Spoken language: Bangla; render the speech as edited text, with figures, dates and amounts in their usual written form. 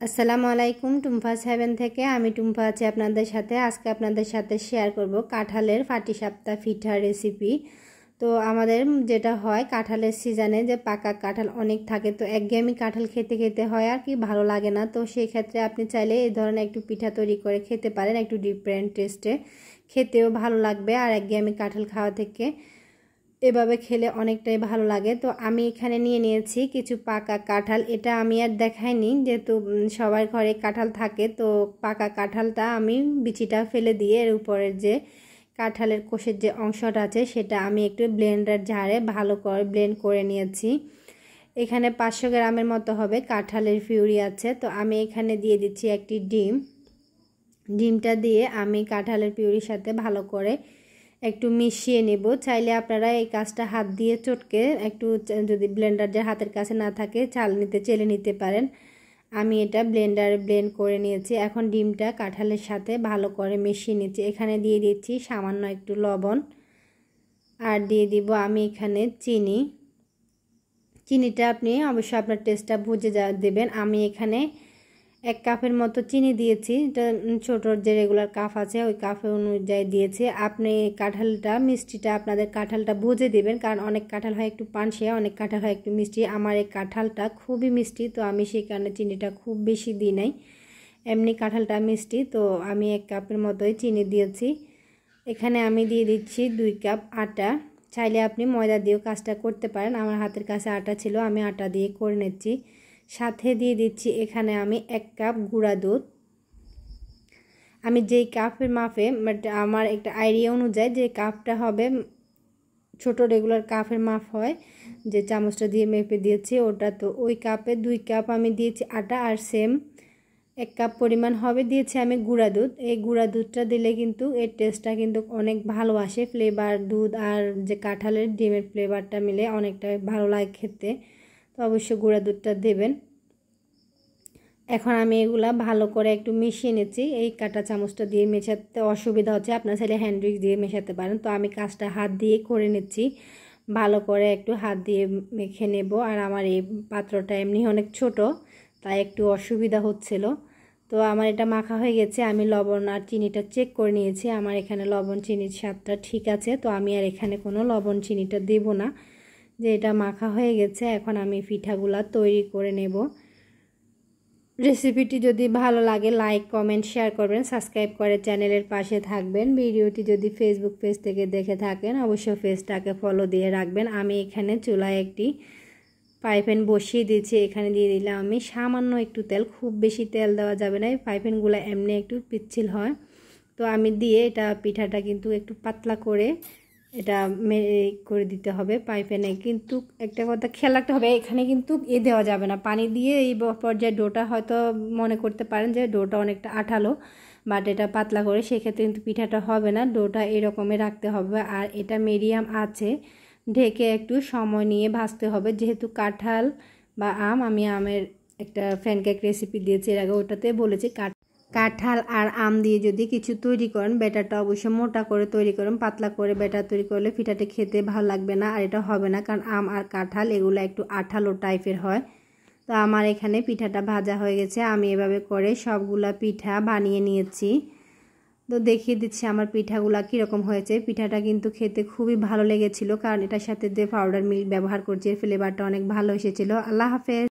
আসসালামু আলাইকুম টুম্পা সেভেন থেকে আমি টুম্পা আছি আপনাদের সাথে। আজকে আপনাদের সাথে শেয়ার করব কাঁঠালের পাটিসাপটা পিঠা রেসিপি। তো আমাদের যেটা হয় কাঁঠালের সিজনে যে পাকা কাঁঠাল অনেক থাকে, তো একঘেয়েমি কাঁঠাল খেতে খেতে হয় আর কি ভালো লাগে না। তো সেই ক্ষেত্রে আপনি চাইলে এই ধরনের একটু পিঠা তৈরি করে খেতে পারেন, একটু ডিফারেন্ট টেস্টে, খেতেও ভালো লাগবে আর একঘেয়েমি কাঁঠাল খাওয়া থেকে এভাবে খেলে অনেকটাই ভালো লাগে। তো আমি এখানে নিয়ে নিয়েছি কিছু পাকা কাঁঠাল। এটা আমি আর দেখাইনি যেহেতু সবার ঘরে কাঁঠাল থাকে। তো পাকা কাঁঠালটা আমি বিচিটা ফেলে দিয়ে এর উপরের যে কাঁঠালের কোষের যে অংশটা আছে সেটা আমি একটু ব্লেন্ডার জারে ভালো করে ব্লেন্ড করে নিয়েছি। এখানে 500 গ্রামের মতো হবে কাঁঠালের পিউরি আছে। তো আমি এখানে দিয়ে দিচ্ছি একটি ডিমটা দিয়ে আমি কাঁঠালের পিউরির সাথে ভালো করে একটু মিশিয়ে নেব। চাইলে আপনারা এই কাজটা হাত দিয়ে চটকে একটু, যদি ব্লেন্ডার যে হাতের কাছে না থাকে চালনিতে চেলে নিতে পারেন। আমি এটা ব্লেন্ডারে ব্লেন্ড করে নিয়েছি। এখন ডিমটা কাঁঠালের সাথে ভালো করে মিশিয়ে নিচ্ছি। এখানে দিয়ে দিচ্ছি সামান্য একটু লবণ আর দিয়ে দিব আমি এখানে চিনিটা আপনি অবশ্যই আপনার টেস্টটা বুঝে দেবেন। আমি এখানে 1 কাপের মতো চিনি দিয়েছি। এটা ছোটোর যে রেগুলার কাপ আছে ওই কাপের অনুযায়ী দিয়েছি। আপনি মিষ্টিটা আপনাদের কাঁঠালটা বুঝে দেবেন, কারণ অনেক কাঁঠাল হয় একটু পানসিয়া, অনেক কাঁঠাল হয় একটু মিষ্টি। আমার এই কাঁঠালটা খুবই মিষ্টি, তো আমি সেই কারণে চিনিটা খুব বেশি দিই নাই। এমনি কাঁঠালটা মিষ্টি, তো আমি 1 কাপের মতোই চিনি দিয়েছি। এখানে আমি দিয়ে দিচ্ছি 2 কাপ আটা। চাইলে আপনি ময়দা দিয়েও কাজটা করতে পারেন, আমার হাতের কাছে আটা ছিল, আমি আটা দিয়ে করে নিচ্ছি। সাথে দিয়ে দিচ্ছি এখানে আমি 1 কাপ গুঁড়া দুধ। আমি যেই কাপের মাপে, আমার একটা আইডিয়া অনুযায়ী যে কাপটা হবে, ছোট রেগুলার কাপের মাপ হয় যে চামচটা দিয়ে মেপে দিয়েছি ওটা, তো ওই কাপে 2 কাপ আমি দিয়েছি আটা, আর সেম 1 কাপ পরিমাণ হবে দিয়েছি আমি গুঁড়া দুধ। এই গুঁড়া দুধটা দিলে কিন্তু এর টেস্টটা কিন্তু অনেক ভালো আসে, ফ্লেভার দুধ আর যে কাঁঠালের ডিমের ফ্লেভারটা মিলে অনেকটা ভালো লাগে খেতে। তো অবশ্যই গুঁড়া দুধটা দেবেন। এখন আমি এগুলা ভালো করে একটু মিশিয়ে নিচ্ছি। এই কাঁটা চামচটা দিয়ে মেশাতে অসুবিধা হচ্ছে, আপনার চাইলে হ্যান্ড উইক্স দিয়ে মেশাতে পারেন। তো আমি কাজটা হাত দিয়ে করে নিচ্ছি, ভালো করে একটু হাত দিয়ে মেখে নেব। আর আমার এই পাত্রটা এমনি অনেক ছোট, তাই একটু অসুবিধা হচ্ছিল। তো আমার এটা মাখা হয়ে গেছে। আমি লবণ আর চিনিটা চেক করে নিয়েছি, আমার এখানে লবণ চিনির স্বাদটা ঠিক আছে। তো আমি আর এখানে কোনো লবণ চিনিটা দেব না, যে এটা মাখা হয়ে গেছে। এখন আমি পিঠাগুলা তৈরি করে নেব। রেসিপিটি যদি ভালো লাগে লাইক কমেন্ট শেয়ার করবেন, সাবস্ক্রাইব করে চ্যানেলের পাশে থাকবেন। ভিডিওটি যদি ফেসবুক পেজ থেকে দেখে থাকেন অবশ্যই পেজটাকে ফলো দিয়ে রাখবেন। আমি এখানে চুলায় একটি ফ্রাই প্যান বসিয়ে দিয়েছি। এখানে দিয়ে দিলাম আমি সামান্য একটু তেল, খুব বেশি তেল দেওয়া যাবে না, ফ্রাই প্যানগুলো এমনি একটু পিচ্ছিল হয়। তো আমি দিয়ে এটা পিঠাটা কিন্তু একটু পাতলা করে এটা করে দিতে হবে ফ্রাই প্যানে। কিন্তু একটা কথা খেয়াল রাখতে হবে, এখানে কিন্তু দেওয়া যাবে না পানি দিয়ে। এই পর্যায়ে ডোটা হয়তো মনে করতে পারেন যে ডোটা অনেকটা আঠালো, বাট এটা পাতলা করে, সেক্ষেত্রে কিন্তু পিঠাটা হবে না। ডোটা এরকমই রাখতে হবে আর এটা মিডিয়াম আছে ঢেকে একটু সময় নিয়ে ভাজতে হবে। যেহেতু কাঁঠাল বা আমি আমের একটা প্যানকেক রেসিপি দিয়েছি এর আগে, ওটাতে বলেছি কাঁঠাল আর আম দিয়ে যদি কিছু তৈরি করেন ব্যাটারটা অবশ্যই মোটা করে তৈরি করেন, পাতলা করে ব্যাটার তৈরি করলে পিঠাটা খেতে ভালো লাগবে না, আর এটা হবে না, কারণ আম আর কাঁঠাল এগুলো একটু আঠালো টাইপের হয়। তো আমার এখানে পিঠাটা ভাজা হয়ে গেছে। আমি এভাবে করে সবগুলা পিঠা বানিয়ে নিয়েছি। তো দেখিয়ে দিচ্ছি আমার পিঠাগুলা কীরকম হয়েছে। পিঠাটা কিন্তু খেতে খুবই ভালো লেগেছিল, কারণ এটার সাথে যে পাউডার মিল্ক ব্যবহার করছি ফ্লেভারটা অনেক ভালো এসেছিলো। আল্লাহ হাফেজ।